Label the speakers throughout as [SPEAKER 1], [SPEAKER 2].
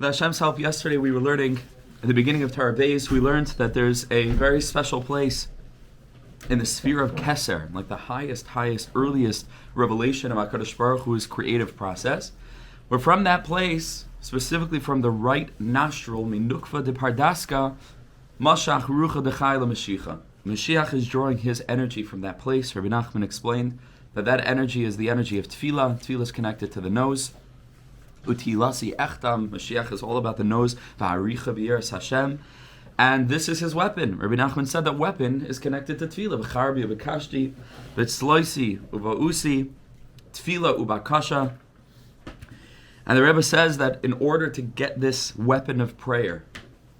[SPEAKER 1] With Hashem's help, yesterday we were learning, at the beginning of Torah Beis, we learned that there's a very special place in the sphere of Keser, like the highest, earliest revelation of HaKadosh Baruch Hu's creative process, where from that place, specifically from the right nostril, Minukva de Pardaska, Mashach Rucha de Chayla Mashiach. Mashiach is drawing his energy from that place. Rebbe Nachman explained that energy is the energy of Tefillah. Tefillah is connected to the nose. Utilasi Echtam, Mashiach is all about the nose. Va'aricha b'yiras Hashem. And this is his weapon. Rebbe Nachman said that weapon is connected to Tefillah. V'charbi v'kashti, v'tzloisi uva'usi, Tefillah ubakasha. And the Rebbe says that in order to get this weapon of prayer,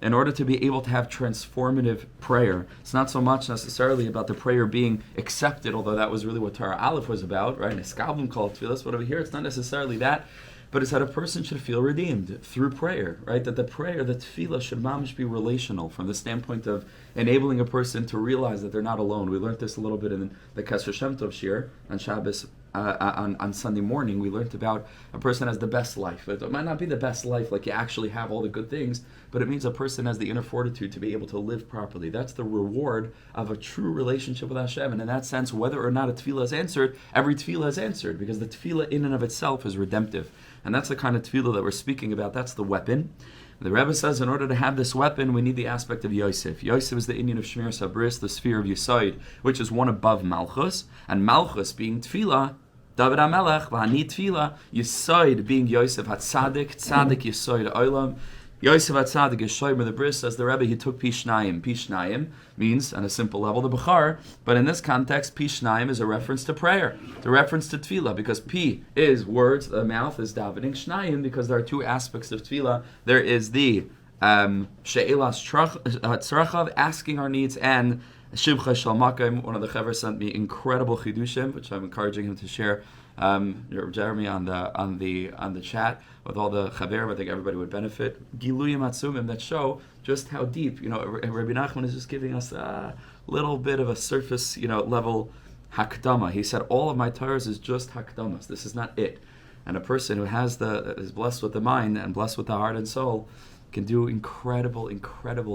[SPEAKER 1] in order to be able to have transformative prayer, it's not so much necessarily about the prayer being accepted, although that was really what Torah Aleph was about, right? Neskavim called Tefillah, but over here it's not necessarily that, but it's that a person should feel redeemed through prayer, right? That the prayer, the Tefillah, should mamish be relational from the standpoint of enabling a person to realize that they're not alone. We learned this a little bit in the Kesher Shem Tov Shir on Shabbos. On Sunday morning, we learned about a person has the best life. It might not be the best life, like you actually have all the good things, but it means a person has the inner fortitude to be able to live properly. That's the reward of a true relationship with Hashem. And in that sense, whether or not a tefillah is answered, every tefillah is answered, because the tefillah in and of itself is redemptive. And that's the kind of tefillah that we're speaking about. That's the weapon. The Rebbe says in order to have this weapon, we need the aspect of Yosef. Yosef is the Indian of Shmir Sabris, the sphere of Yesod, which is one above Malchus. And Malchus being tefillah, David HaMelech, V'hani Tefillah, Yesod being Yosef HaTzadik, Tzadik Yesod Olam. Yosef HaTzadik is Shomer the Bris, says the Rebbe, he took Pishnayim. Pishnayim means, on a simple level, the Bechar, but in this context, Pishnayim is a reference to prayer, the reference to Tefillah, because Pi is words, the mouth is davening, Shnayim, because there are two aspects of Tefillah. There is the She'elas Tzrachav, asking our needs, and Shivcha Shal Makim. One of the Chaver sent me incredible chidushim, which I'm encouraging him to share. Jeremy on the chat with all the Chaver. I think everybody would benefit. Giluyim Atzumim that show just how deep. Rebbe Nachman is just giving us a little bit of a surface, level hakdama. He said all of my Torahs is just hakdamas. This is not it. And a person who is blessed with the mind and blessed with the heart and soul can do incredible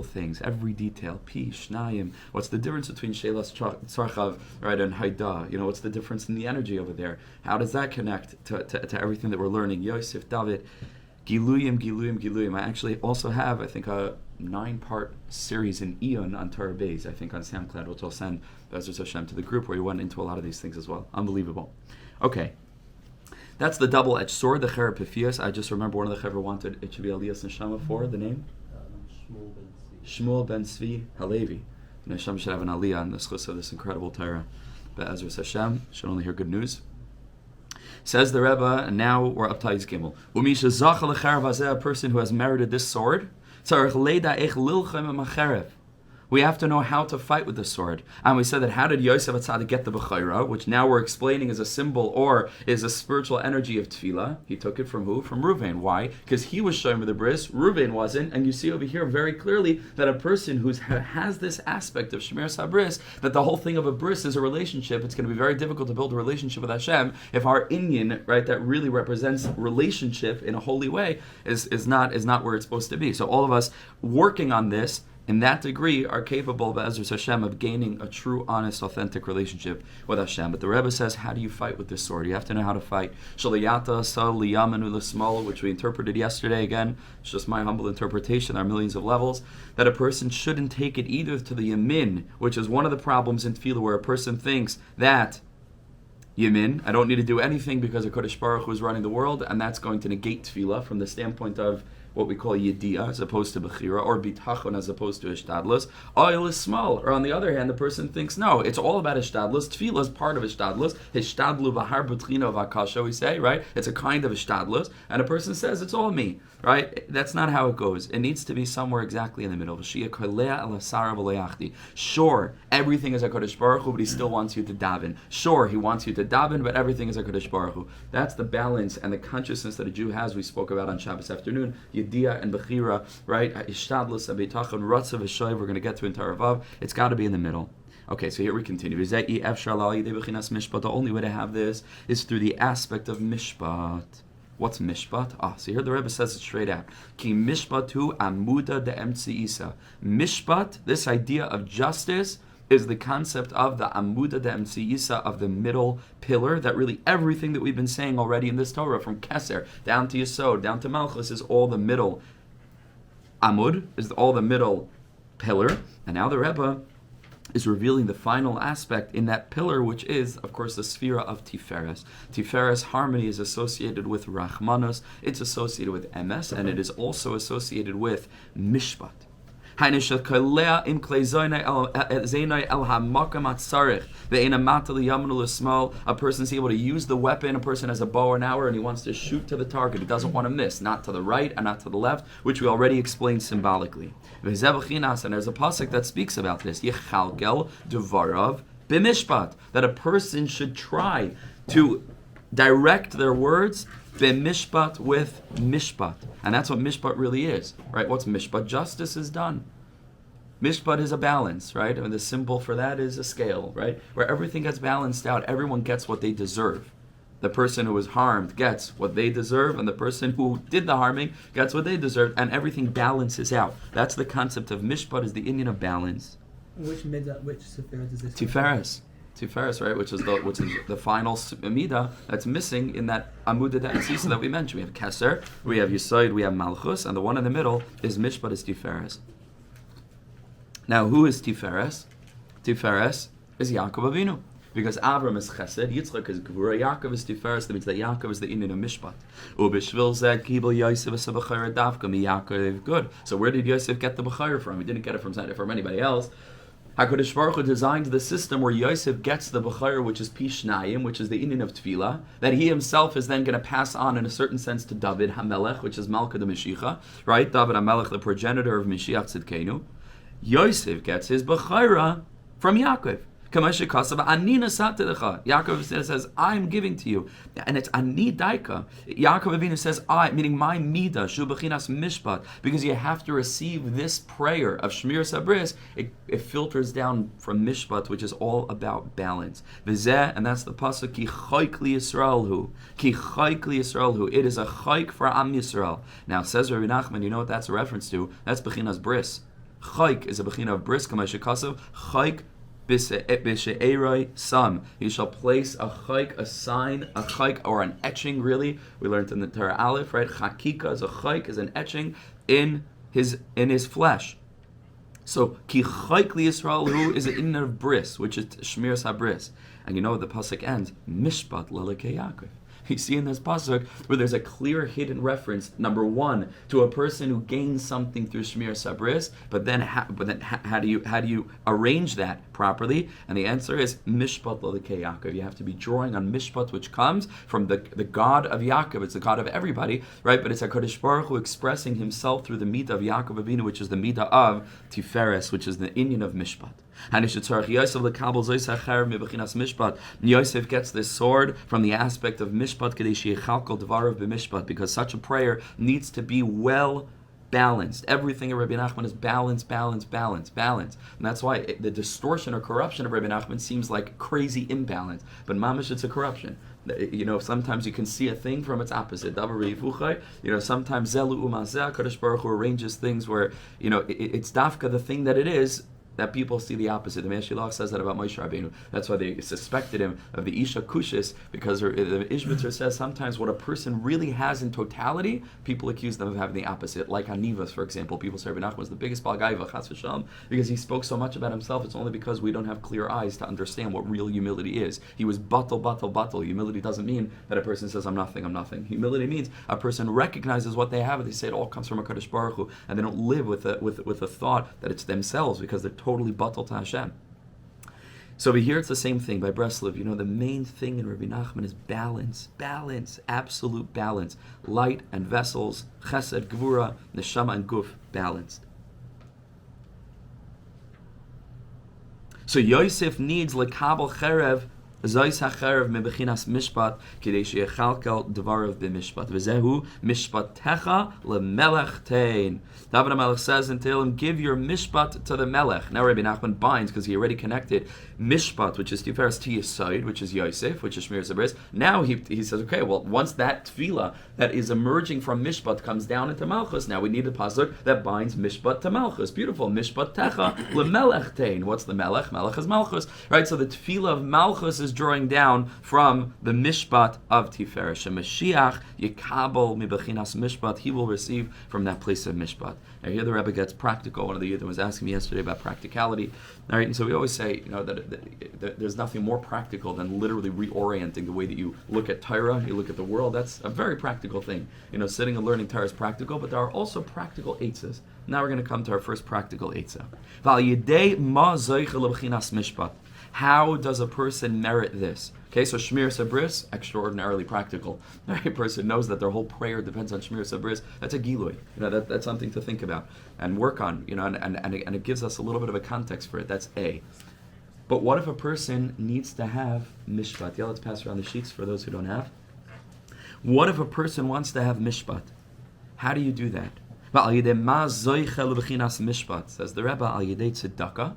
[SPEAKER 1] things. Every detail. Pi, Shnayim. What's the difference between Shelas Tzarchav, right, and Haida? What's the difference in the energy over there? How does that connect to everything that we're learning? Yosef, David, Giluyim. I actually also have, I think, a 9-part series in Eon on Torah Beis, I think on SoundCloud, which I'll send Be'ezus Hashem to the group, where we went into a lot of these things as well. Unbelievable. Okay. That's the double-edged sword, the Cherapifias. I just remember one of the Chaver wanted it should be Aliyas Neshama for the name? Shmuel ben Tzvi Halevi. Neshama should have an Aliyah on the schus of this incredible Torah. Be'ezus Hashem, should only hear good news. Says the Rebbe, and now we're up to Yis Gimel. Umisha Zachal Cherav Hazeh, a person who has merited this sword. Tzarech leida ech lilchem macherev. We have to know how to fight with the sword. And we said that how did Yosef HaTzadik get the Bechayra, which now we're explaining is a symbol or is a spiritual energy of Tefillah. He took it from who? From Ruvain. Why? Because he was showing with the bris, Ruvain wasn't. And you see over here very clearly that a person who has this aspect of Shemer Sabris, that the whole thing of a bris is a relationship. It's going to be very difficult to build a relationship with Hashem if our Inyan, right, that really represents relationship in a holy way, is not where it's supposed to be. So all of us working on this, in that degree, are capable, Be'ezus Hashem, of gaining a true, honest, authentic relationship with Hashem. But the Rebbe says, how do you fight with this sword? You have to know how to fight. Shalayata sa liyamanu l'smal, which we interpreted yesterday. Again, it's just my humble interpretation. There are millions of levels. That a person shouldn't take it either to the yamin, which is one of the problems in Tefillah, where a person thinks that yamin, I don't need to do anything because of Kodesh Baruch Hu is running the world, and that's going to negate Tefillah from the standpoint of what we call yediyah as opposed to bechira, or bitachon as opposed to ishtadlus. Oil is small. Or on the other hand, the person thinks, no, it's all about ishtadlus. Tefillah is part of ishtadlus. Ishtadlu v'har b'tchina v'akasha, we say, right? It's a kind of ishtadlus. And a person says, it's all me, right? That's not how it goes. It needs to be somewhere exactly in the middle. Sure, everything is a Kodesh Baruch Hu, but he still wants you to daven. Sure, he wants you to daven, but everything is a Kodesh Baruch Hu. That's the balance and the consciousness that a Jew has, we spoke about on Shabbos afternoon. Yediyah and Bechira, right? Ishtadlus, Abitachon, Ratzav, Shoiv, we're going to get to in Taravav. It's got to be in the middle. Okay, so here we continue. The only way to have this is through the aspect of Mishpat. What's mishpat? So here the Rebbe says it straight out. Ki mishpatu amuda de emtziisa. Mishpat, this idea of justice, is the concept of the amuda de emtziisa, of the middle pillar, that really everything that we've been saying already in this Torah, from Keser down to Yesod, down to Malchus, is all the middle. Amud is all the middle pillar. And now the Rebbe is revealing the final aspect in that pillar, which is, of course, the sphere of Tiferes. Tiferes, harmony, is associated with Rachmanos, it's associated with Emes, and it is also associated with Mishpat. A person is able to use the weapon. A person has a bow and arrow and he wants to shoot to the target. He doesn't want to miss, not to the right and not to the left, which we already explained symbolically. And there's a pasuk that speaks about this. That a person should try to direct their words b'mishpat, with mishpat. And that's what mishpat really is, right? What's mishpat? Justice is done. Mishpat is a balance, right? And the symbol for that is a scale, right? Where everything gets balanced out, everyone gets what they deserve. The person who was harmed gets what they deserve, and the person who did the harming gets what they deserve, and everything balances out. That's the concept of mishpat, is the Indian of balance.
[SPEAKER 2] Which sefer does this?
[SPEAKER 1] Tiferes, right, which is the final midah that's missing in that Amud Sisa that we mentioned. We have Keser, we have Yesod, we have Malchus, and the one in the middle is Mishpat, is Tiferes. Now, who is Tiferes? Tiferes is Yaakov Avinu. Because Avram is Chesed, Yitzchak is Geulah, Yaakov is Tiferes. That means that Yaakov is the Indian of Mishpat. Ubishvil zeh kibel Yosef es b'chayr davka mi Yaakov. Good. So where did Yosef get the b'chayr from? He didn't get it from anybody else. HaKadosh Baruch Hu designed the system where Yosef gets the b'chayr, which is Pishnayim, which is the Indian of Tefillah, that he himself is then going to pass on in a certain sense to David HaMelech, which is Malka the Mashiach, right? David HaMelech, the progenitor of Mashiach Tzidkenu. Yosef gets his b'chayra from Yaakov. Yaakov says, I'm giving to you. And it's ani daika. Yaakov Avinu says, I, meaning my midah, shu b'chinas mishpat, because you have to receive this prayer of Shmir Sabris. It filters down from mishpat, which is all about balance. V'zeh, and that's the pasuk, ki chayk li Yisrael hu. Ki chayk li Yisrael hu. It is a chayk for Am Yisrael. Now, says Rebbe Nachman, you know what that's a reference to? That's b'chinas bris. Chayk is a b'china of bris, k'may shekasav, chayk Sam. You shall place a chayk, a sign, a chayk, or an etching, really. We learned in the Torah Aleph, right? Chakika is a chayk, is an etching in his flesh. So, ki chayk li Yisrael hu is an inner of bris, which is Shmir Sabris. And you know what the pasuk ends? Mishpat lelekei Yaakov. You see in this pasuk where there's a clear hidden reference, number one, to a person who gains something through Shmir Sabris, but then how do you arrange that properly? And the answer is Mishpat L'Lekei Yaakov. You have to be drawing on Mishpat, which comes from the God of Yaakov. It's the God of everybody, right? But it's HaKadosh Baruch Hu expressing himself through the midah of Yaakov Avinu, which is the midah of Tiferes, which is the Indian of Mishpat. Yosef gets this sword from the aspect of Mishpat, because such a prayer needs to be well balanced. Everything in Rebbe Nachman is balance. And that's why the distortion or corruption of Rebbe Nachman seems like crazy imbalance. But mamish, it's a corruption. You know, sometimes you can see a thing from its opposite. You know, sometimes Zelu Umazeh, Kadosh Baruch Hu arranges things where, you know, it's dafka, the thing that it is, that people see the opposite. The Meshilach says that about Moshe Rabbeinu. That's why they suspected him of the Isha Kushis, because the Ishbitzer says sometimes what a person really has in totality, people accuse them of having the opposite. Like Hanivas, for example. People say Rebbe Nachman was the biggest Balgaiva, Chas v'Shalom, because he spoke so much about himself. It's only because we don't have clear eyes to understand what real humility is. He was batal. Humility doesn't mean that a person says, I'm nothing. Humility means a person recognizes what they have, and they say it all comes from HaKadosh Baruch Hu, and they don't live with a thought that it's themselves, because they're totally batal to Hashem. So over here it's the same thing by Breslov. You know, the main thing in Rebbe Nachman is balance, absolute balance. Light and vessels, chesed, gevura, neshama and guf, balanced. So Yosef needs lekabel cherev Zois hacherev mebechinas mishpat kidei sheyechalkel dvarav b'mishpat. V'zehu mishpatecha lemelech tein. David HaMelech says in Tehillim, give your mishpat to the melech. Now Rebbe Nachman binds, because he already connected mishpat, which is tiferes to Yesod, which is Yosef, which is Shmiras HaBris. Now he says, okay, well, once that tefillah that is emerging from mishpat comes down into malchus, now we need a pasuk that binds mishpat to malchus. Beautiful. Mishpatecha lemelech tein. What's the melech? Melech is malchus. Right, so the tefillah of malchus is drawing down from the mishpat of tiferes. Shemashiach yikabel mibechinas mishpat. He will receive from that place of mishpat. Now here the Rebbe gets practical. One of the Yidden was asking me yesterday about practicality. All right, and so we always say, that there's nothing more practical than literally reorienting the way that you look at Torah, you look at the world. That's a very practical thing. Sitting and learning Torah is practical, but there are also practical eitzes. Now we're going to come to our first practical eitzah. How does a person merit this? Okay, so Shmiras HaBris, extraordinarily practical. A person knows that their whole prayer depends on Shmiras HaBris. That's a gilui. That's something to think about and work on. And it gives us a little bit of a context for it. That's A. But what if a person needs to have mishpat? Yeah, let's pass around the sheets for those who don't have. What if a person wants to have mishpat? How do you do that? Says the Rebbe, al yedei tzedakah,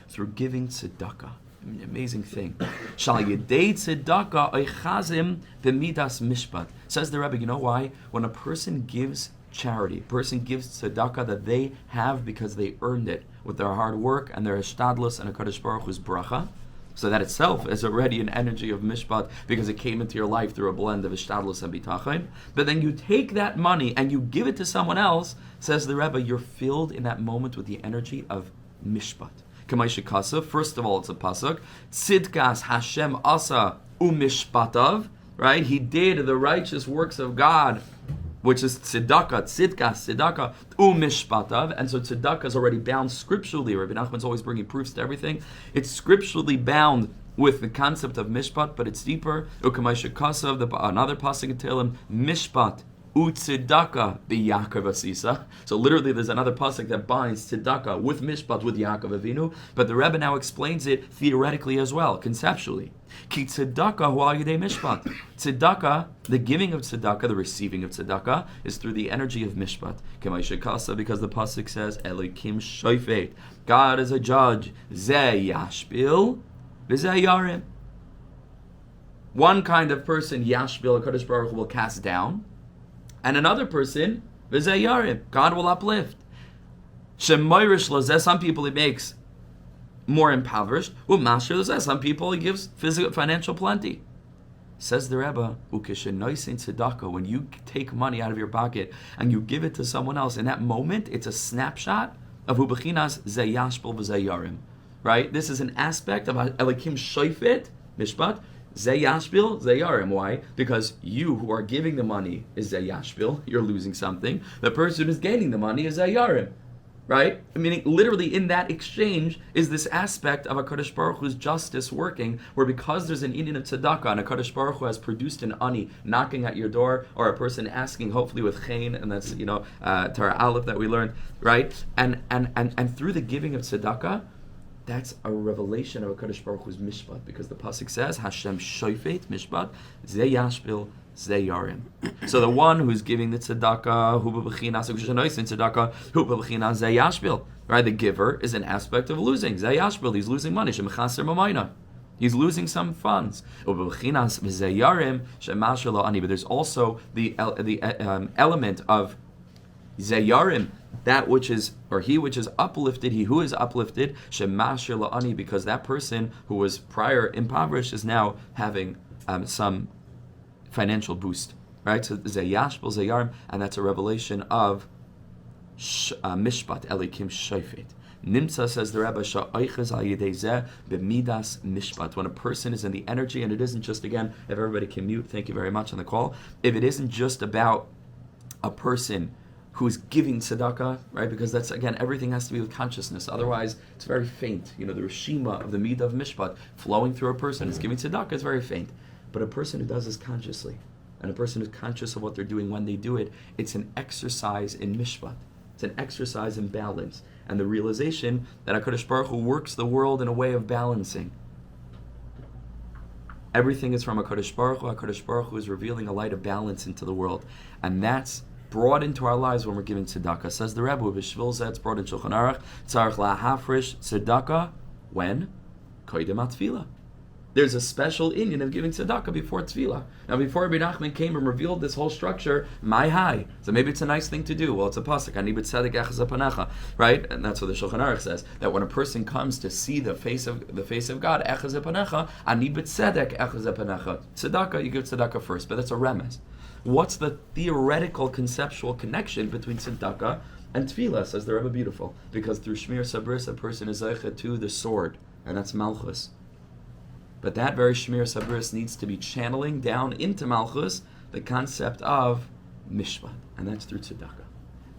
[SPEAKER 1] through giving tzedakah. An amazing thing. Shal yedei tzedakah oichazim b'midas mishpat. Says the Rebbe, you know why? When a person gives charity, a person gives tzedakah that they have because they earned it with their hard work and their ishtadlus and a Kadosh Baruch Hu's bracha. So that itself is already an energy of mishpat because it came into your life through a blend of ishtadlus and bitachon. But then you take that money and you give it to someone else, says the Rebbe, you're filled in that moment with the energy of mishpat. First of all, it's a pasuk. Tzidkas Hashem asa umishpatav. Right? He did the righteous works of God, which is tzedakah, tzedakah, umishpatav. And so tzedakah is already bound scripturally. Rebbe Nachman's always bringing proofs to everything. It's scripturally bound with the concept of mishpat, but it's deeper. Another pasuk in Tehillim, mishpat u'tzedakah b'Yaakov Asisa. So literally there's another pasuk that binds tzedakah with mishpat with Yaakov Avinu, but the Rebbe now explains it theoretically as well, conceptually. Ki tzedakah hu al yedei mishpat. Tzedakah, the giving of tzedakah, the receiving of tzedakah, is through the energy of mishpat. Because the pasuk says, Elokim shofet. God is a judge. Zeh yashbil v'zeh yarim. One kind of person, yashbil, HaKadosh Baruch Hu will cast down, and another person, v'zeh yarim, God will uplift. Shemoirish lozeh, some people he makes more impoverished. Some people he gives physical, financial plenty. Says the Rebbe, when you take money out of your pocket and you give it to someone else, in that moment, it's a snapshot of hu bechinas zeh yashbil v'zeh yarim. Right? This is an aspect of Elokim shofet, mishpat, zeh yashbil, zeh yarim. Why? Because you who are giving the money is zeh yashbil, you're losing something. The person who's gaining the money is zeh yarim. Right? Meaning, literally in that exchange is this aspect of a Kadosh Baruch Hu's justice working, where because there's an Indian of tzedakah and a Kadosh Baruch Hu has produced an ani knocking at your door, or a person asking, hopefully with chen, and that's Torah Aleph that we learned, right? And through the giving of tzedakah, that's a revelation of a Kadosh Baruch Hu's mishpat, because the pasuk says Hashem shofet mishpat zeh yashbil zeh yarim. So the one who's giving the tzedakah, hu bechinas tzedakah, hu bechinas zeh yashbil. Right, the giver is an aspect of losing. Zeh yashbil, he's losing money. Shemechaser mamayna, he's losing some funds. Hu bechinas zeh yarim shemasher lo ani. But there's also the element of zeh yarim, that which is, or he which is uplifted, he who is uplifted, shemasher lo ani, because that person who was prior impoverished is now having some financial boost, right? So zeh yashbil zeh yarim, and that's a revelation of mishpat, Elokim shofet. Nimtza, says the Rebbe, sha'oiches al yedei zeh b'midas mishpat. When a person is in the energy, and it isn't just, again, if everybody can mute, thank you very much on the call, if it isn't just about a person who's giving tzedakah, right? Because that's, again, everything has to be with consciousness. Otherwise, it's very faint. The rishima of the midah of mishpat flowing through a person is giving tzedakah is very faint. But a person who does this consciously, and a person who's conscious of what they're doing when they do it, it's an exercise in mishpat. It's an exercise in balance, and the realization that HaKadosh Baruch Hu works the world in a way of balancing. Everything is from HaKadosh Baruch Hu. HaKadosh Baruch Hu is revealing a light of balance into the world. And that's brought into our lives when we're giving tzedakah. Says the Rebbe, it's brought in Shulchan Aruch, tzarich lahafrish tzedakah, when? Koydem atfila. There's a special inyan of giving tzedakah before tefillah. Now, before Rebbe Nachman came and revealed this whole structure, my high. So maybe it's a nice thing to do. Well, it's a pasuk. Ani b'tzedek echaz apanecha, right? And that's what the Shulchan Aruch says. That when a person comes to see the face of God, echaz apanecha, ani b'tzedek echaz apanecha. Tzedakah, you give tzedakah first, but that's a remez. What's the theoretical, conceptual connection between tzedakah and tefillah? Says the Rebbe beautiful, because through shmir sabris a person is zeicha to the sword, and that's malchus. But that very Shmir Sabris needs to be channeling down into Malchus the concept of Mishpat, and that's through Tzedakah.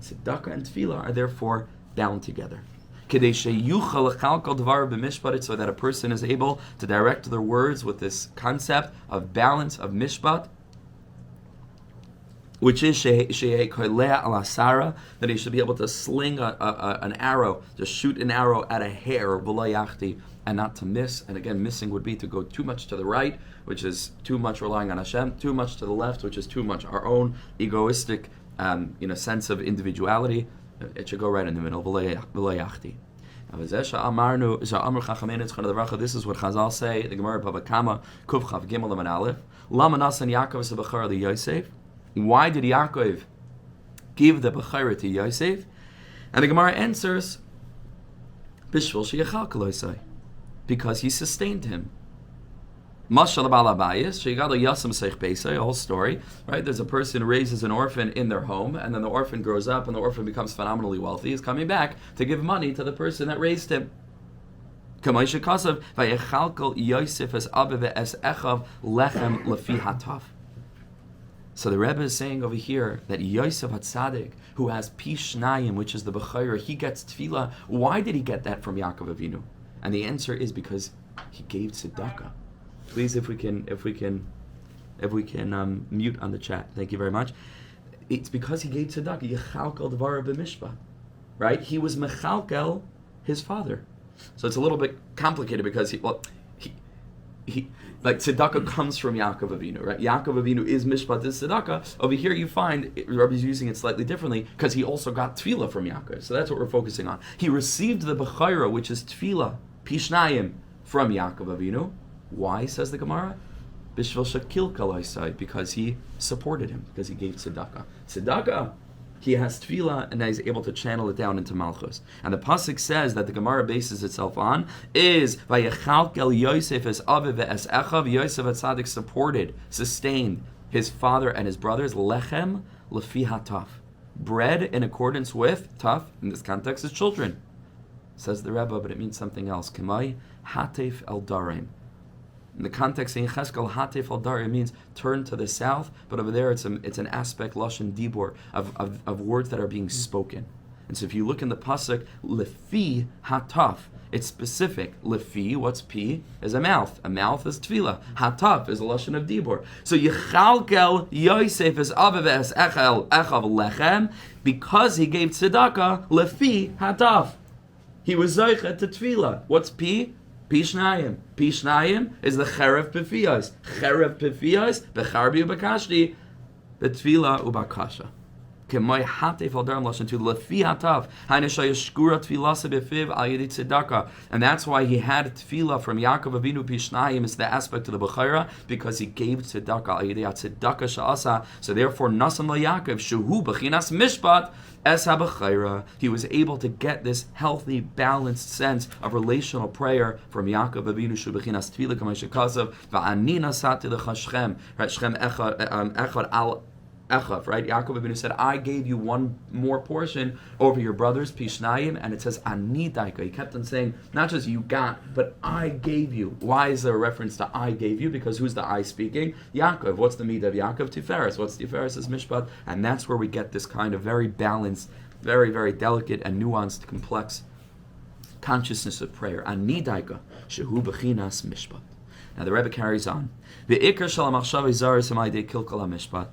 [SPEAKER 1] Tzedakah and Tefillah are therefore bound together. So that a person is able to direct their words with this concept of balance, of Mishpat, which is that he should be able to sling an arrow, to shoot an arrow at a hair, and not to miss. And again, missing would be to go too much to the right, which is too much relying on Hashem, too much to the left, which is too much our own egoistic sense of individuality. It should go right in the middle. This is what Chazal say, the Gemara Baba Kama, Kuf Chav Gimel Laman Aleph, Lama Nasan Yaakov Sebachar Li Yosef. Why did Yaakov give the Bechara to Yosef? And the Gemara answers, Bishvil Sheyachal Kaloisai, because he sustained him. Mashal Balabayis, Sheyagalo Yasam Seich Beisai, a whole story, right? There's a person who raises an orphan in their home, and then the orphan grows up, and the orphan becomes phenomenally wealthy. He's coming back to give money to the person that raised him. Kamay Shekasav, Vayechalkal Yosef es Abiv es Echav Lechem Lefi Hataf. So the Rebbe is saying over here that Yosef HaTzadik, who has Pishnayim, which is the Bechayr, he gets Tefillah. Why did he get that from Yaakov Avinu? And the answer is because he gave tzedakah. Please, if we can mute on the chat. Thank you very much. It's because he gave tzedakah. Yechalkel dvarav b'mishpat, right? He was mechalkel his father. So it's a little bit complicated because he like tzedakah comes from Yaakov Avinu, right? Yaakov Avinu is mishpat, is tzedakah. Over here you find Rabbi's using it slightly differently because he also got tefillah from Yaakov. So that's what we're focusing on. He received the bechayra, which is tefillah, pishnayim, from Yaakov Avinu. Why, says the Gemara? Bishvil shakil kalaisai, because he supported him, because he gave tzedakah. Tzedakah, he has tefillah, and he's able to channel it down into Malchus. And the pasuk says that the Gemara bases itself on is Vayechalkel Yosef es Aviv es Echav. Yosef HaTzadik supported, sustained his father and his brothers. Lechem lefi hataf, bread in accordance with taf. In this context, is children. Says the Rebbe, but it means something else. Kemai hatef el darim. In the context in Cheskel, Hatef al Dar, it means turn to the south, but over there it's an aspect, Lashon Dibor, of words that are being spoken. And so if you look in the pasuk, Lefi Hataf, it's specific. Lefi, what's P? Is a mouth. A mouth is Tefillah. Hataf is a Lashon of Dibor. So Yechalkel Yosef is Aviv es Echav Lechem, because he gave tzedakah, Lefi Hataf. He was Zoichet to Tefillah. What's P? Pishnayim. Pishnayim is the cherev pefiyos. Cherev pefiyos, becharbi ubakashti, betfila ubakasha. Kemay hatef al daram lashon to lefi hatav. Hainashaya shkura tefilasa befiv al yedi tzedakah. And that's why he had tefillah from Yaakov Avinu Pishnayim. It's the aspect of the bechayra, because he gave tzedakah al yedi tzedakah sha'asa. So therefore, nasan la Yaakov shehu bechinas mishpat. Es HaBechayra, he was able to get this healthy, balanced sense of relational prayer from Yaakov Avinu Shu Bechinas Tefillah Kamei Shekasav Va'ani Nasati Lecha Shchem, right? Shchem Echad Al Echav, right? Yaakov Avinu said, I gave you one more portion over your brothers, Pishnayim, and it says Ani Daika. He kept on saying, not just you got, but I gave you. Why is there a reference to I gave you? Because who's the I speaking? Yaakov. What's the midah of Yaakov? Tiferes. What's Tiferes? Is Mishpat. And that's where we get this kind of very balanced, very, very delicate and nuanced, complex consciousness of prayer. Ani Daika. Shehu Bechinas Mishpat. Now the Rebbe carries on. Ve'ikar shel ha'machshavah zaris ha'maydei kilkal ha'mishpat.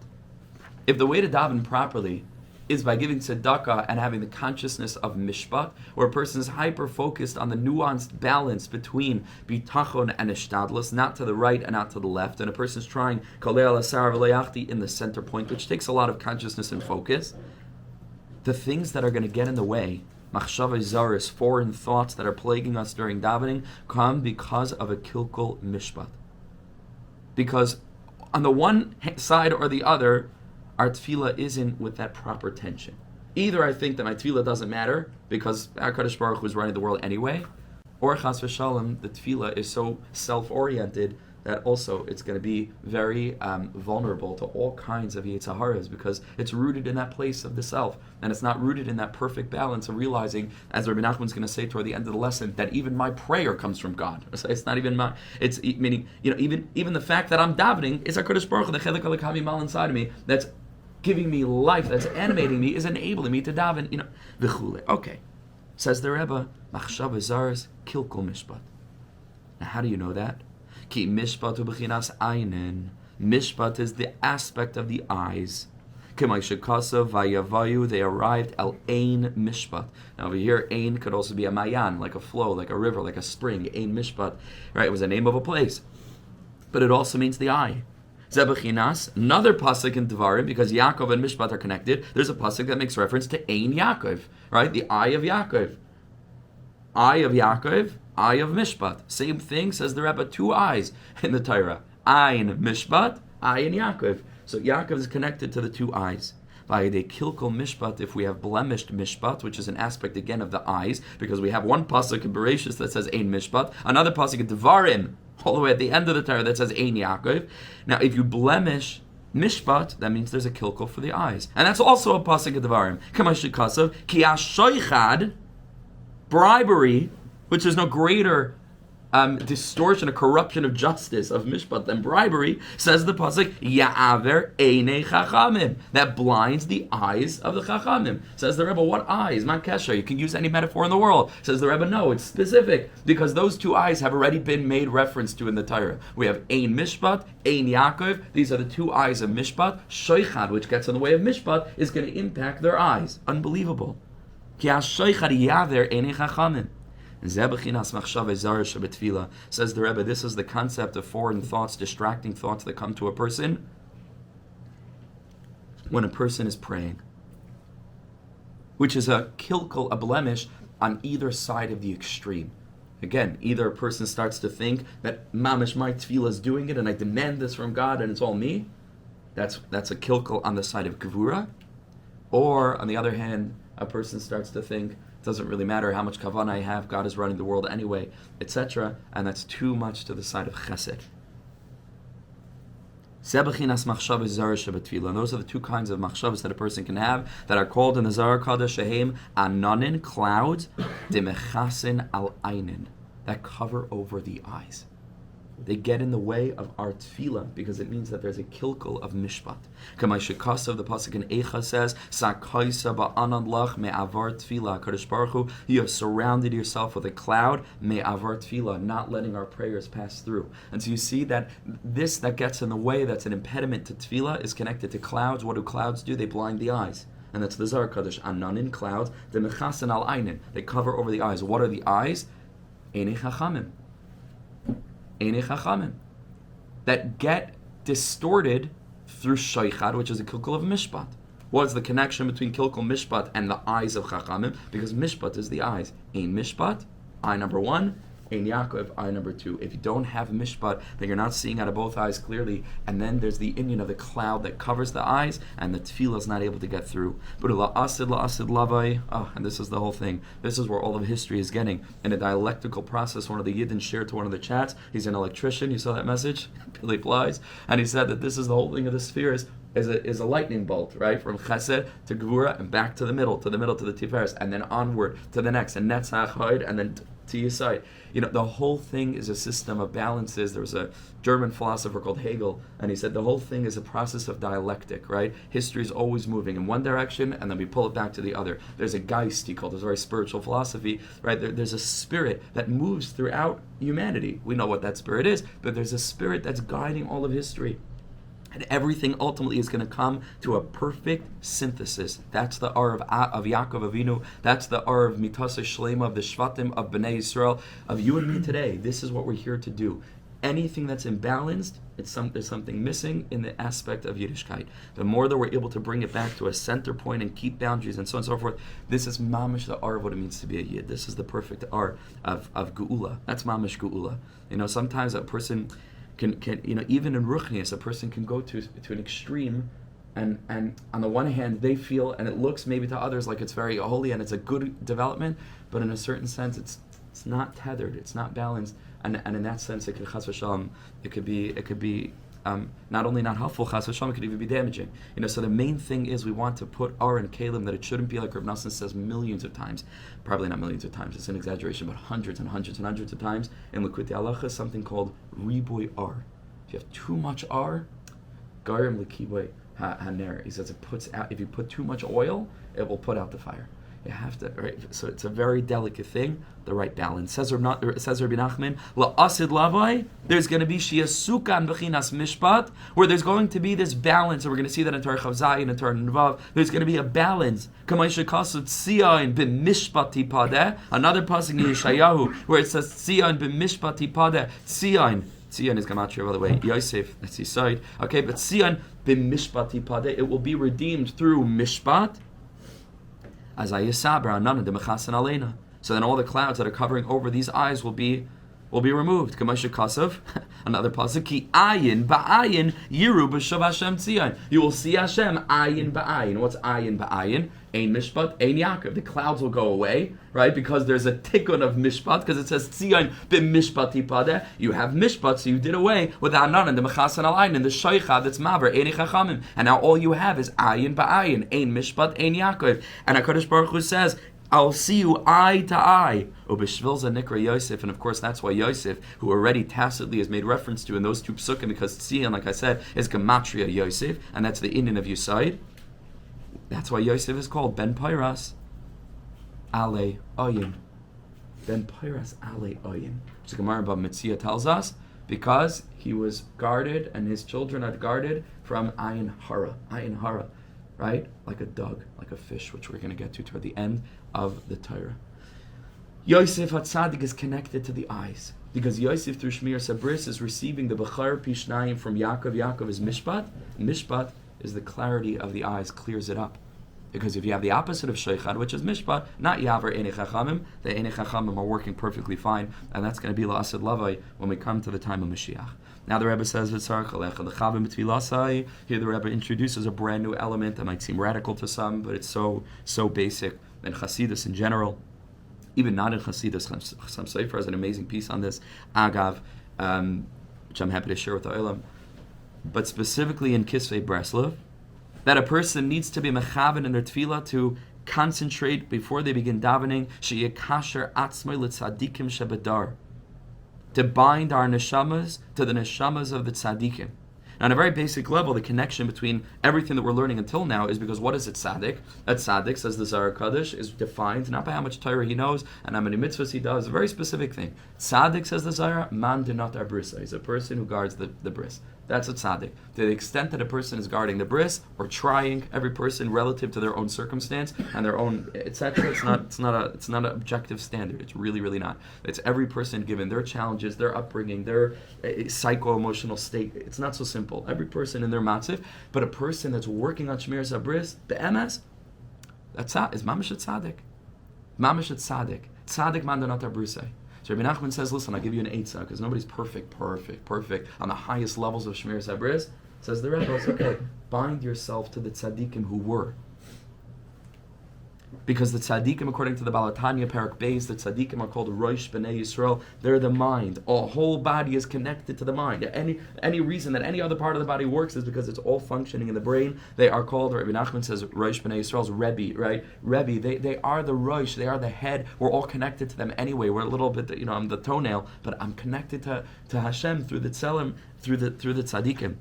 [SPEAKER 1] If the way to daven properly is by giving tzedakah and having the consciousness of mishpat, where a person is hyper-focused on the nuanced balance between bitachon and ishtadlus, not to the right and not to the left, and a person is trying kolei asar v'leachti in the center point, which takes a lot of consciousness and focus. The things that are going to get in the way, machshava zaris, foreign thoughts that are plaguing us during davening, come because of a kilkul mishpat. Because on the one side or the other, our tefillah isn't with that proper tension. Either I think that my tefillah doesn't matter because HaKadosh Baruch Hu is running the world anyway, or chas v'shalom, the tefillah is so self-oriented that also it's going to be very vulnerable to all kinds of yetzaharas because it's rooted in that place of the self, and it's not rooted in that perfect balance of realizing, as Rebbe Nachman is going to say toward the end of the lesson, that even my prayer comes from God. So it's not even my. It's meaning, even the fact that I'm davening is HaKadosh Baruch Hu, the chelik alakami mal inside of me that's giving me life, that's animating me, is enabling me to daven. V'chule. Okay, says the Rebbe, machshava zaris kilkul mishpat. Now, how do you know that? Ki mishpat u'bechinas aynen. Mishpat is the aspect of the eyes. K'may shekasa vayavayu, they arrived al ein mishpat. Now over here, ein could also be a mayan, like a flow, like a river, like a spring. Ein mishpat, right? It was the name of a place, but it also means the eye. Zebechinas, another pasuk in Devarim, because Yaakov and Mishpat are connected. There's a pasuk that makes reference to Ein Yaakov, right? The eye of Yaakov. Eye of Yaakov, eye of Mishpat. Same thing, says the Rebbe, two eyes in the Torah. Ein Mishpat, eye in Yaakov. So Yaakov is connected to the two eyes. By the kilkul mishpat, if we have blemished mishpat, which is an aspect again of the eyes, because we have one pasuk in Bereshis that says Ein Mishpat, another pasuk in Devarim, all the way at the end of the Torah that says Ein Yaakov. Now, if you blemish mishpat, that means there's a kilkul for the eyes, and that's also a pasuk in Devarim. Kamashikasav ki ashoichad, bribery, which is no greater distortion, a corruption of justice, of mishpat than bribery, says the pasuk, Ya'aver einei chachamim, that blinds the eyes of the chachamim. Says the Rebbe, what eyes? Man kesher, you can use any metaphor in the world. Says the Rebbe, no, it's specific, because those two eyes have already been made reference to in the Torah. We have ein mishpat, ein Yaakov, these are the two eyes of mishpat. Shoichad, which gets in the way of mishpat, is going to impact their eyes. Unbelievable. Ki ha-shoichad ya'aver einei chachamim. Says the Rebbe, this is the concept of foreign thoughts, distracting thoughts that come to a person when a person is praying, which is a kilkul, a blemish on either side of the extreme. Again, either a person starts to think that mamish, my tefillah is doing it and I demand this from God and it's all me. That's a kilkul on the side of gevura. Or on the other hand, a person starts to think, doesn't really matter how much kavanah I have, God is running the world anyway, etc. And that's too much to the side of chesed. And those are the two kinds of machshavas that a person can have that are called in the Zohar Kadosh Shehem ananin, clouds, demechasin al einin, that cover over the eyes. They get in the way of our tefillah because it means that there's a kilkul of mishpat. Kamay shekasav, the pasuk in Eicha says, "Sakaisa ba'anan lach me'avar tefillah." Kadosh Baruch Hu, you have surrounded yourself with a cloud, me'avar tefillah, not letting our prayers pass through. And so you see that this that gets in the way, that's an impediment to tefillah, is connected to clouds. What do clouds do? They blind the eyes. And that's the Zohar Kadosh. Ananin, clouds, the mechasin al einin, they cover over the eyes. What are the eyes? Einei chachamim. Einei chachamim, that get distorted through shoichad, which is a kilkul of mishpat. What is the connection between kilkul mishpat and the eyes of chachamim? Because mishpat is the eyes. Ein mishpat, eye number one. Ein Yaakov, eye number two. If you don't have mishpat, then you're not seeing out of both eyes clearly, and then there's the inyan of the cloud that covers the eyes, and the tefillah is not able to get through. But la'asid lavai, and this is the whole thing. This is where all of history is getting. In a dialectical process, one of the Yidden shared to one of the chats, he's an electrician, you saw that message? Billy Plies, and he said that this is the whole thing of the spheres, is a lightning bolt, right? From chesed to gevura, and back to the middle to the tiferes, and then onward to the next, and netzach hoid, and then to your side. The whole thing is a system of balances. There was a German philosopher called Hegel, and he said the whole thing is a process of dialectic, right? History is always moving in one direction, and then we pull it back to the other. There's a Geist, he called it, a very spiritual philosophy, right? There's a spirit that moves throughout humanity. We know what that spirit is, but there's a spirit that's guiding all of history. And everything ultimately is going to come to a perfect synthesis. That's the R of Yaakov Avinu. That's the R of Mitasa Shlema, of the Shvatim, of Bnei Yisrael, of you and me today. This is what we're here to do. Anything that's imbalanced, there's something missing in the aspect of Yiddishkeit. The more that we're able to bring it back to a center point and keep boundaries and so on and so forth, this is mamish the R of what it means to be a Yid. This is the perfect R of Geulah. That's mamish Geulah. Sometimes a person can even in Ruchnius, a person can go to an extreme, and on the one hand they feel, and it looks maybe to others like it's very holy and it's a good development, but in a certain sense it's not tethered, it's not balanced, and in that sense it could chas v'shalom, it could be not only not helpful, chas v'shalom, it could even be damaging. So the main thing is we want to put R and Kalim, that it shouldn't be like Rebbe Nachman says millions of times, probably not millions of times, it's an exaggeration, but hundreds and hundreds and hundreds of times in Likutei Halacha, something called riboy R. If you have too much R, garim l'kiboy haner. He says it puts out. If you put too much oil, it will put out the fire. You have to, right? So it's a very delicate thing, the right balance. Says Rebbe Nachman, la'asid lavai, there's going to be shiasukan b'chinas mishpat, where there's going to be this balance, and we're going to see that in Torah Chavzayin and Torah Nevav. There's going to be a balance. Kamay shekasut tzion b'mishpati padeh. Another pasuk in Yeshayahu where it says tzion b'mishpati padeh. Tzion is gematria, by the way. Yosef, that's his side. Okay, but tzion b'mishpati padeh, it will be redeemed through mishpat. So then all the clouds that are covering over these eyes will be removed. Another pasuk, ki ayin ba'ayin yiru b'shav Hashem tzion. You will see Hashem ayin ba'ayin. What's ayin ba'ayin? Ein mishpat, ein Yaakov. The clouds will go away, right? Because there's a tikkun of mishpat, because it says tzion b'mishpati padeh. You have mishpat, so you did away with the anan and the mechasan alayin and the shaycha that's maver, ein chachamim. And now all you have is ayin ba'ayin, ein mishpat, ein Yaakov. And HaKadosh Baruch Hu says, I'll see you eye to eye. Ubishvilza nikra Yosef, and of course that's why Yosef, who already tacitly is made reference to in those two psukim, because Tzion, like I said, is gematria Yosef, and that's the Indian of Yusaid. That's why Yosef is called Ben Pairas Ale Oyin. Ben Pairas Ale Oyin. Which the Gemara about Mitzia tells us, because he was guarded and his children are guarded from Ayin Hara. Ayin Hara. Right? Like a dog, like a fish, which we're going to get to toward the end of the Torah. Yosef HaTzadik is connected to the eyes, because Yosef through Shmir Sabris is receiving the Bechar Pishnayim from Yaakov. Yaakov is Mishpat. Mishpat is the clarity of the eyes, clears it up. Because if you have the opposite of Sheichad, which is Mishpat, not Yavar Einei Chachamim, the Einei Chachamim are working perfectly fine, and that's going to be La'asid Lavai when we come to the time of Mashiach. Now the Rebbe says, here the Rebbe introduces a brand new element that might seem radical to some, but it's so basic. And Chassidus in general, even not in Chassidus, some sefer has an amazing piece on this, Agav, which I'm happy to share with the Olam. But specifically in Kisvei Breslov, that a person needs to be mechaven in their tefillah to concentrate before they begin davening, sheyekasher atzmai litzadikim shebedar, to bind our neshamas to the neshamas of the tzadikim. Now, on a very basic level, the connection between everything that we're learning until now is because what is it tzaddik? A tzaddik, says the Zohar Kadosh, is defined not by how much Torah he knows and how many mitzvahs he does, a very specific thing. Tzaddik, says the Zohar, man dinat ar brisa. He's a person who guards the bris. That's a tzaddik. To the extent that a person is guarding the bris or trying, every person relative to their own circumstance and their own etc. It's not an objective standard. It's really, really not. It's every person given their challenges, their upbringing, their psycho-emotional state. It's not so simple. Every person in their matzif, but a person that's working on Shmir Zabris, the MS, is mamish tzaddik. Mamish tzaddik. Tzaddik man danat brusay. So Rebbe Nachman says, listen, I'll give you an eitzah, because nobody's perfect on the highest levels of Shmir Zabris. Says the Rebbe, it's okay, bind yourself to the tzaddikim who were. Because the tzaddikim, according to the Balatanya Parak Beis, the tzaddikim are called Rosh B'nai Yisrael. They're the mind. Our whole body is connected to the mind. Any reason that any other part of the body works is because it's all functioning in the brain. They are called, Rebbe Nachman says, Rosh B'nai Yisrael's Rebbe, right? Rebbe, they are the Rosh, they are the head. We're all connected to them anyway. We're a little bit, I'm the toenail, but I'm connected to Hashem through the tzelim, through the tzaddikim.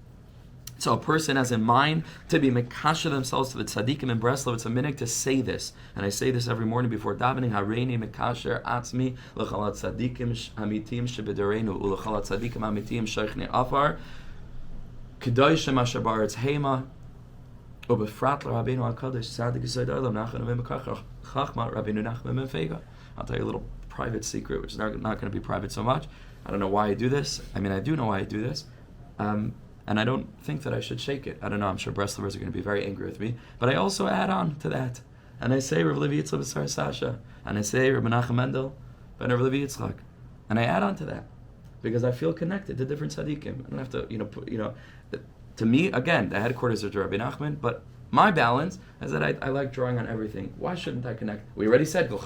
[SPEAKER 1] So a person has in mind to be mekasha themselves to the tzaddikim in Breslov. It's a minute to say this, and I say this every morning before davening. Hareini mekasher atzmi lechalat tzaddikim amitim shebederenu ulechalat tzaddikim amitim sheichne afar. Kedoshim asher ba'aretz hema, ubefrat l'Rabbeinu HaKadosh Tzadik Yesod Olam Nachman ben Chochmah Rabbeinu Nachman ben Fega. I'll tell you a little private secret, which is not going to be private so much. I don't know why I do this. I mean, I do know why I do this. And I don't think that I should shake it. I don't know. I'm sure Breslovers are going to be very angry with me. But I also add on to that. And I say Rav Levi Yitzchak B'Sar Sasha. And I say Rebbe Nachman Mendel ben Rav Levi Yitzchak. And I add on to that. Because I feel connected to different tzaddikim. I don't have to, to me, again, the headquarters are to Rebbe Nachman, but my balance is that I like drawing on everything. Why shouldn't I connect? We already said, so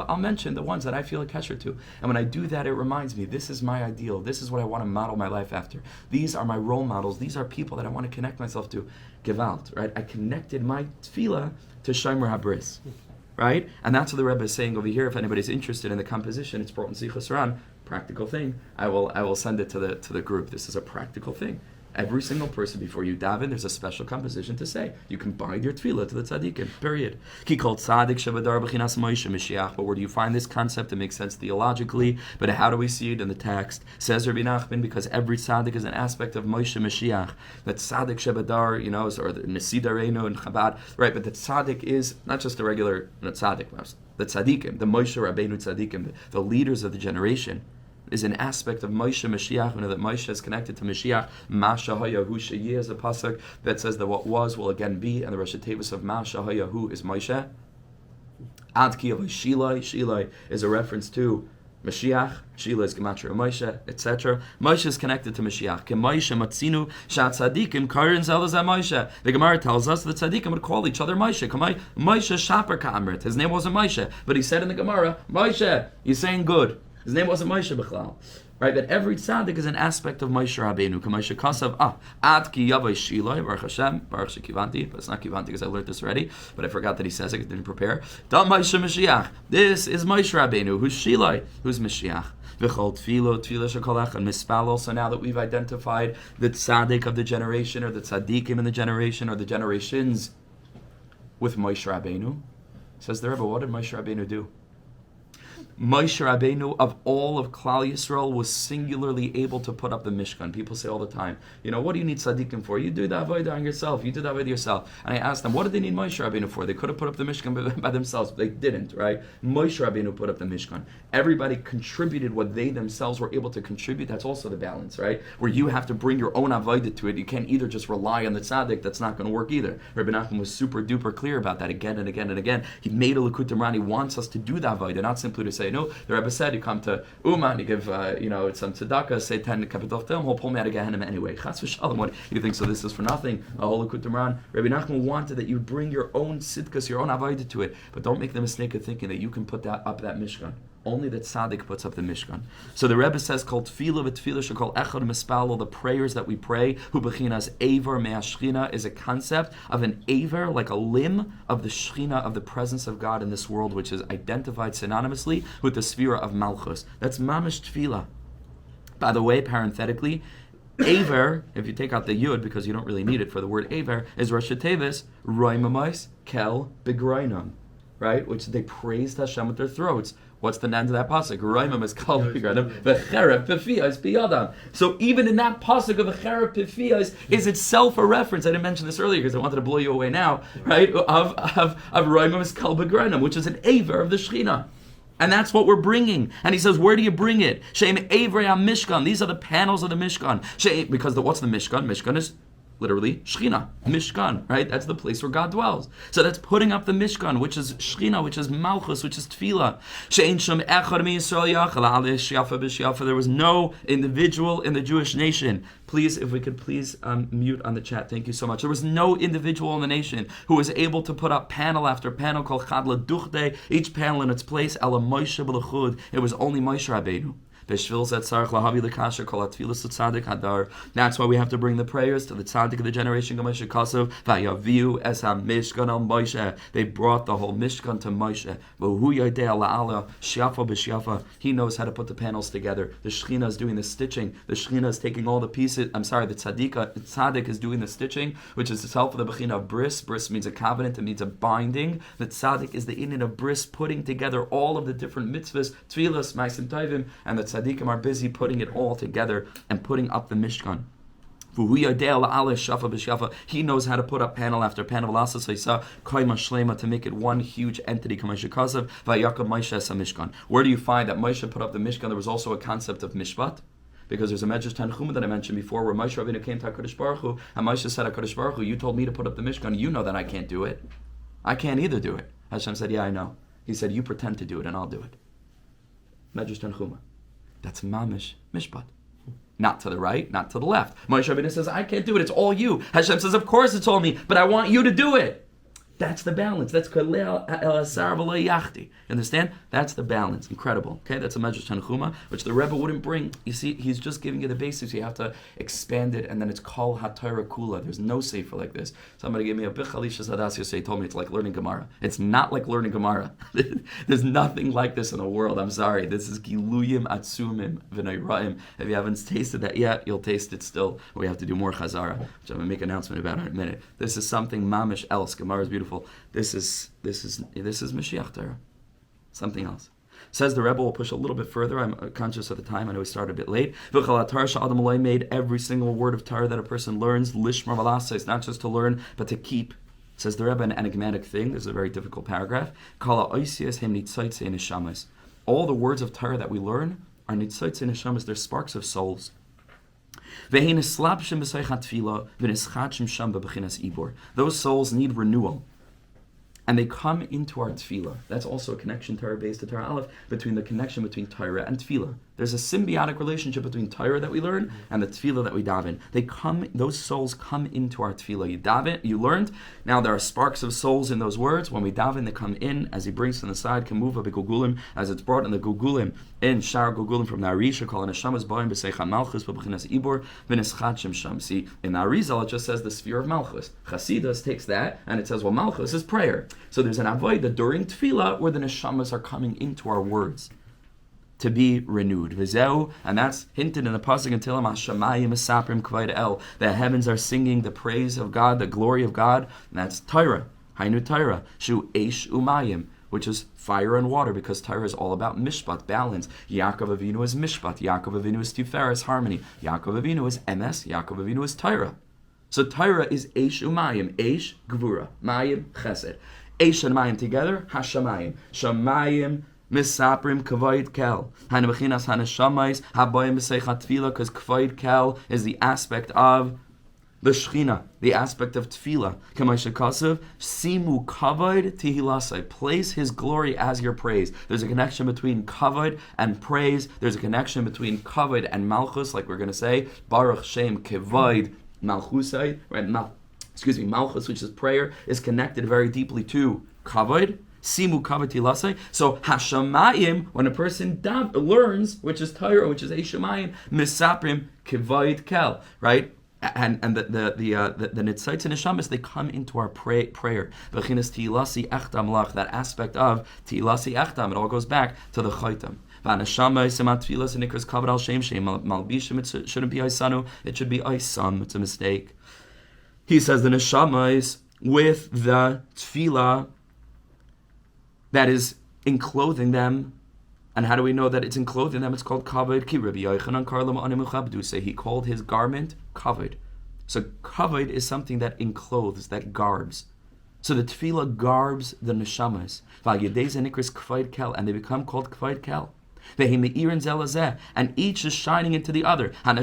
[SPEAKER 1] I'll mention the ones that I feel a kesher to. And when I do that, it reminds me, this is my ideal. This is what I want to model my life after. These are my role models. These are people that I want to connect myself to. Gewalt, right? I connected my tefillah to Shomer HaBris. Right? And that's what the Rebbe is saying over here. If anybody's interested in the composition, it's brought in Sichos Ran, practical thing. I will send it to the group. This is a practical thing. Every single person before you daven, there's a special composition to say. You can bind your tefillah to the tzaddikim, period. Ki kol tzaddik shebadar b'chinas Moshe Mashiach. But where do you find this concept? It makes sense theologically, but how do we see it in the text? Says Rebbe Nachman, because every tzaddik is an aspect of Moshe Mashiach. That tzaddik shebadar, or the Nesidarenu and Chabad, right? But the tzaddik is not just the regular tzaddik, the tzaddikim, the Moshe Rabbeinu tzaddikim, the leaders of the generation. Is an aspect of Moshe Mashiach, that Moshe is connected to Mashiach. Masha Hayahu Sheyeh is a pasuk that says that what was will again be, and the Rosh Tevis of Masha Hayahu is Moshe. Ad Ki Avay Shilai. Shilai is a reference to Mashiach. Shila is Gematria Moshe, etc. Moshe is connected to Mashiach. Ke Moshe Matzinu Shat Tzadikim Koherence Elazar Moshe. The Gemara tells us that Tzadikim would call each other Moshe. Moshe Shaper Ka'amrit. His name wasn't Moshe, but he said in the Gemara, Moshe, you're saying good. His name wasn't Moshe B'chlal. Right, but every tzaddik is an aspect of Moshe Rabbeinu. K'Moshe Kasav, Ad Ki Yavai Shilai, Baruch Hashem, Baruch Shekivanti, but it's not Kivanti because I learned this already, but I forgot that he says it, I didn't prepare. Da Moshe Mashiach. This is Moshe Rabbeinu, who's Shilai, who's Mashiach. V'chol Tfilo, Tfilo Shekolach, and Mispalo. So now that we've identified the tzaddik of the generation, or the tzaddikim in the generation, or the generations with Moshe Rabbeinu, says the Rebbe, what did Moshe Rabbeinu do? Moshe Rabbeinu, of all of Klal Yisrael, was singularly able to put up the Mishkan. People say all the time, what do you need tzaddikim for? You do the avodah on yourself. You do the avodah yourself. And I asked them, what did they need Moshe Rabbeinu for? They could have put up the Mishkan by themselves, but they didn't, right? Moshe Rabbeinu put up the Mishkan. Everybody contributed what they themselves were able to contribute. That's also the balance, right? Where you have to bring your own avodah to it. You can't either just rely on the tzaddik. That's not going to work either. Rebbe Nachman was super duper clear about that again and again and again. He made a Likutei Moharan. He wants us to do the avodah, not simply to say, no, the Rebbe said, you come to Uman, you give, some tzedakah, say 10 kapitel film, he'll pull me out of Gehenna anyway. Chas v'shalom, what, you think so this is for nothing? A whole Likutei Moharan. Rebbe Nachman wanted that you bring your own tzidkas, your own avodah to it, but don't make the mistake of thinking that you can put that up that Mishkan. Only the tzaddik puts up the Mishkan. So the Rebbe says, called tefillah v'tefillah shekol echad mispalo, the prayers that we pray, hu b'chinas aver me'ashchina, is a concept of an aver, like a limb of the shchina, of the presence of God in this world, which is identified synonymously with the sphere of malchus. That's mamish tefillah. By the way, parenthetically, aver, if you take out the yud, because you don't really need it for the word aver, is Rosh Tevis, roimamais kel begroinam, right? Which they praised Hashem with their throats. What's the end of that pasuk? Roimam is kal begroinam, v'cherev pefiyas biyadam. So even in that pasuk of v'cherev pefiyas is itself a reference. I didn't mention this earlier because I wanted to blow you away now, right? Of roimam is kal begroinam, which is an aver of the Shechina. And that's what we're bringing. And he says, where do you bring it? She'em Evrei HaMishkan. These are the panels of the Mishkan. Because what's the Mishkan? Mishkan is literally Shechina, Mishkan, right? That's the place where God dwells. So that's putting up the Mishkan, which is Shechina, which is Malchus, which is Tefillah. There was no individual in the Jewish nation. Please, if we could please mute on the chat. Thank you so much. There was no individual in the nation who was able to put up panel after panel called Chad L'Duchte, each panel in its place. Ela Moshe B'Lechud. It was only Moshe Rabbeinu. That's why we have to bring the prayers to the tzaddik of the generation. They brought the whole Mishkan to Moshe. He knows how to put the panels together. The Shechina is doing the stitching. The Shechina is taking all the pieces. The tzaddik is doing the stitching, which is itself the bechina of bris. Bris means a covenant. It means a binding. The tzaddik is the inyan of bris, putting together all of the different mitzvahs, tefillas, ma'asim tovim, and the tzaddik tzaddikim are busy putting it all together and putting up the Mishkan. He knows how to put up panel after panel to make it one huge entity. Where do you find that Moshe put up the Mishkan? There was also a concept of mishpat, because there's a Medrash Tanchuma that I mentioned before where Moshe Rabbeinu came to HaKadosh Baruch Hu, and Moshe said, HaKadosh Baruch Hu, you told me to put up the Mishkan. You know that I can't do it. I can't either do it. Hashem said, yeah, I know. He said, you pretend to do it and I'll do it. Medrash Tanchuma. That's mamish mishpat. Not to the right, not to the left. Moshe Rabbeinu says, I can't do it, it's all you. Hashem says, of course it's all me, but I want you to do it. That's the balance. That's Kalel el Asar v'lo yachti. Understand? That's the balance. Incredible. Okay, that's a Medrash Tanchuma, which the Rebbe wouldn't bring. You see, he's just giving you the basics. You have to expand it, and then it's Kol HaTorah Kula. There's no sefer like this. Somebody gave me a Bichalisha Sadasio say, told me it's like learning Gemara. It's not like learning Gemara. There's nothing like this in the world. I'm sorry. This is Giluyim Atzumim V'Noiraim. If you haven't tasted that yet, you'll taste it still. We have to do more Chazara, which I'm going to make an announcement about in a minute. This is something mamish else. Gemara is beautiful. This is Mashiach Torah. Something else. Says the Rebbe will push a little bit further. I'm conscious of the time. I know we started a bit late. Made every single word of Torah that a person learns, lishmar v'lasais, not just to learn, but to keep. Says the Rebbe an enigmatic thing. This is a very difficult paragraph. All the words of Torah that we learn are nitzotzei neshamas. They're sparks of souls. Those souls need renewal. And they come into our tefillah. That's also a connection, Torah Beis to Torah Aleph, between the connection between Torah and tefillah. There's a symbiotic relationship between Torah that we learn and the tefillah that we daven. Those souls come into our tefillah. You daven, you learned. Now there are sparks of souls in those words. When we daven, they come in as he brings to the side. Kemuva begugulim, as it's brought in the gugulim, in Shar gugulim from the Arisha, called Neshamas Boim b'Seicha Malchus b'Bechinas Ibor v'Neschat Sham. See, in the Arizal it just says the sphere of Malchus. Chasidus takes that and it says, well, Malchus is prayer. So there's an avodah during tefillah where the neshamas are coming into our words to be renewed. V'zeu, and that's hinted in the pasuk in Tehillim, Hashamayim esaprim k'vayid el. The heavens are singing the praise of God, the glory of God. And that's Torah, Hainu Torah, Shu Eish Umayim, which is fire and water, because Torah is all about mishpat, balance. Yaakov Avinu is mishpat, Yaakov Avinu is tiferes, harmony. Yaakov Avinu is emes, Yaakov Avinu is Torah. So Torah is Eish Umayim, Eish Gevura, Mayim Chesed. Eish and Mayim together, Hashamayim. Shamayim Misaprim Kavayid Kel. Hanabachinas Hanashamais Habayim B'Seichat Tefillah, because Kavayid Kel is the aspect of the Shechina, the aspect of Tefillah. Kamaisha Kasav, Simu Kavayid Tihilasai. Place his glory as your praise. There's a connection between Kavayid and praise. There's a connection between Kavayid and Malchus, like we're going to say, Baruch Shem Kavayid Malchusai, right? Malchus, which is prayer, is connected very deeply to Kavod. Simu Kavod Tilasai. So Hashamayim, when a person learns, which is Torah, which is Hashamayim, Misaprim Kavod Kel, right? And the Nitzites and Neshamas, they come into our prayer. V'chinas Tilasi Echtam Lach, that aspect of Tilasi Echtam, it all goes back to the Chaitam. It shouldn't be Aisanu, it should be Aisam. It's a mistake. He says the neshama is with the tefillah that is enclothing them. And how do we know that it's enclothing them? It's called kavod. Ki Rabbi Yochanan karlam animuchabdu, say he called his garment kavod. So kavod is something that enclothes, that garbs. So the tefillah garbs the neshamas. And they become called kavod kel. And each is shining into the other. The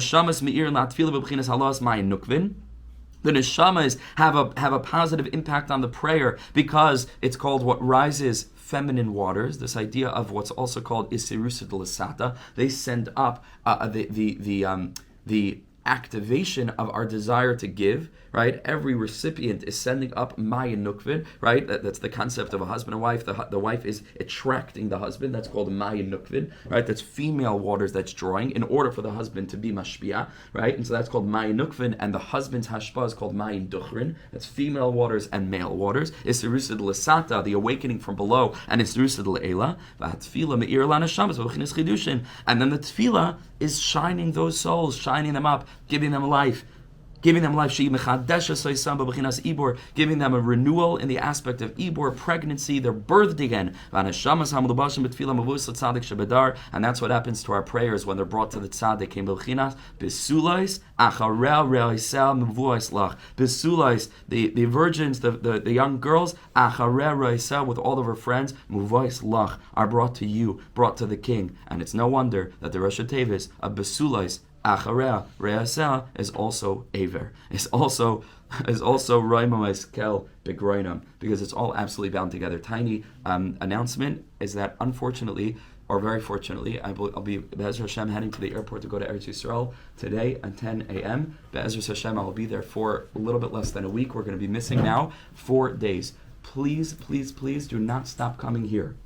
[SPEAKER 1] neshamas have a positive impact on the prayer because it's called what rises feminine waters. This idea of what's also called isirusa delasata. They send up the activation of our desire to give, right? Every recipient is sending up mayin nukvin, right? That's the concept of a husband and wife. The wife is attracting the husband. That's called mayin nukvin, right? That's female waters that's drawing in order for the husband to be mashpia, right? And so that's called mayin nukvin, and the husband's hashpa is called mayin duchrin. That's female waters and male waters. Isirusa l'sata, the awakening from below, and isirusa l'ela. V'hatfila me'ir l'anashamas v'chinas chidushin. And then the tefillah is shining those souls, shining them up, giving them life. giving them life, giving them a renewal in the aspect of ibor, pregnancy, they're birthed again. And that's what happens to our prayers when they're brought to the tzaddik. The virgins, the young girls, with all of her friends, are brought to you, brought to the king. And it's no wonder that the Rosh Tevis of Besulais Acharea Reasa is also Aver. Is also Raimamais Kel Begroinam, because it's all absolutely bound together. Tiny announcement is that unfortunately, or very fortunately, I'll be Be'ezras Hashem heading to the airport to go to Eretz Yisrael today at 10 a.m. Be'ezras Hashem, I will be there for a little bit less than a week. We're going to be missing now 4 days. Please, please, please do not stop coming here.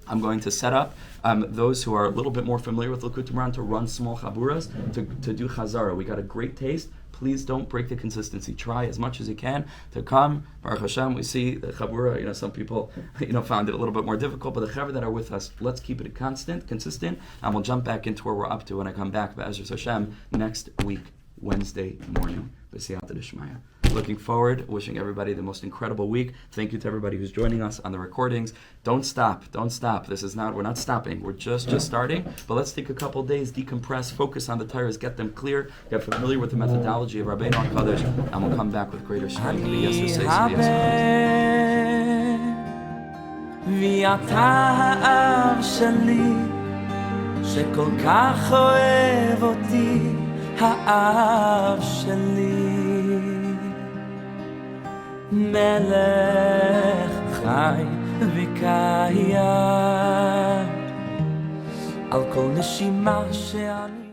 [SPEAKER 1] I'm going to set up those who are a little bit more familiar with Likutei Moharan to run small chaburas, to do chazara. We got a great taste. Please don't break the consistency. Try as much as you can to come. Baruch Hashem, we see the chabura, some people, found it a little bit more difficult, but the chaver that are with us, let's keep it consistent, and we'll jump back into where we're up to when I come back, Be'ezras Hashem, next week, Wednesday morning. B'siyata d'shmaya. Looking forward, wishing everybody the most incredible week. Thank you to everybody who's joining us on the recordings. Don't stop. We're not stopping. We're just starting. But let's take a couple days, decompress, focus on the Torahs, get them clear, get familiar with the methodology of Rabbeinu HaKadosh, and we'll come back with greater strength.
[SPEAKER 3] מלך חי וקיים על כל נשימה שאני